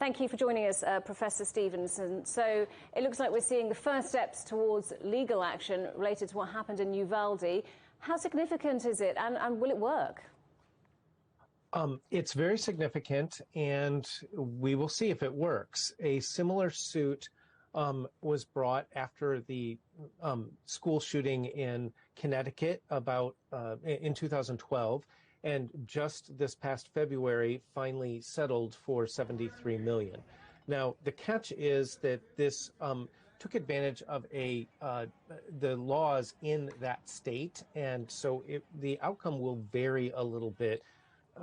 Thank you for joining us, Professor Stevenson. So it looks like we're seeing the first steps towards legal action related to what happened in Uvalde. How significant is it, and will it work? It's very significant, and we will see if it works. A similar suit was brought after the school shooting in Connecticut in 2012, and just this past February finally settled for $73 million. Now, the catch is that this took advantage of the laws in that state, and so the outcome will vary a little bit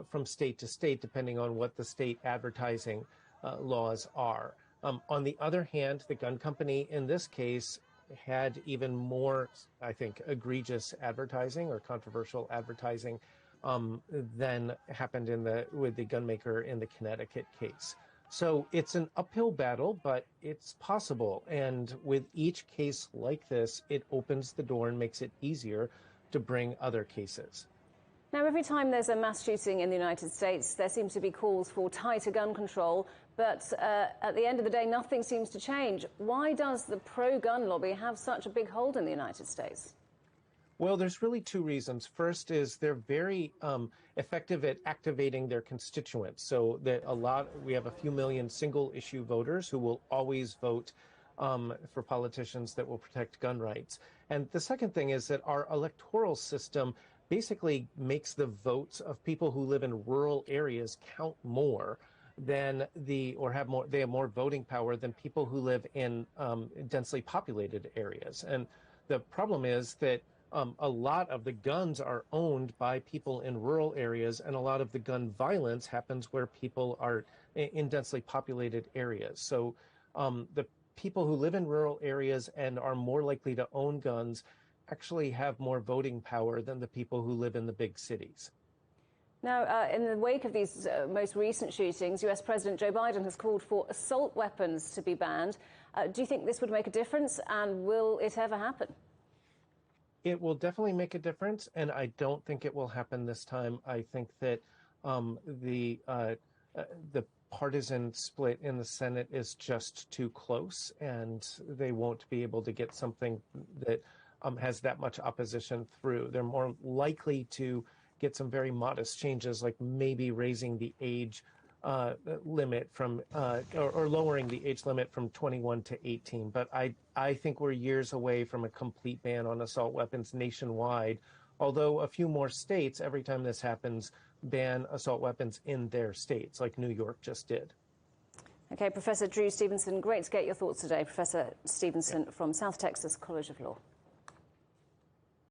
from state to state, depending on what the state advertising laws are. On the other hand, the gun company in this case had even more, I think, egregious advertising or controversial advertising than happened with the gun maker in the Connecticut case. So it's an uphill battle, but it's possible. And with each case like this, it opens the door and makes it easier to bring other cases. Now, every time there's a mass shooting in the United States, there seems to be calls for tighter gun control. But at the end of the day, nothing seems to change. Why does the pro-gun lobby have such a big hold in the United States? Well, there's really two reasons. First is they're very effective at activating their constituents. So that we have a few million single-issue voters who will always vote for politicians that will protect gun rights. And the second thing is that our electoral system basically makes the votes of people who live in rural areas count more than they have more voting power than people who live in densely populated areas. And the problem is that a lot of the guns are owned by people in rural areas, and a lot of the gun violence happens where people are in densely populated areas. So the people who live in rural areas and are more likely to own guns actually have more voting power than the people who live in the big cities. Now, in the wake of these most recent shootings, US President Joe Biden has called for assault weapons to be banned. Do you think this would make a difference, and will it ever happen? It will definitely make a difference, and I don't think it will happen this time. I think that the partisan split in the Senate is just too close, and they won't be able to get something that has that much opposition through. They're more likely to get some very modest changes, like maybe raising the age limit from or lowering the age limit from 21 to 18. But I think we're years away from a complete ban on assault weapons nationwide, although a few more states, every time this happens, ban assault weapons in their states, like New York just did. Okay, Professor Drew Stevenson, great to get your thoughts today. Professor Stevenson from South Texas College of Law.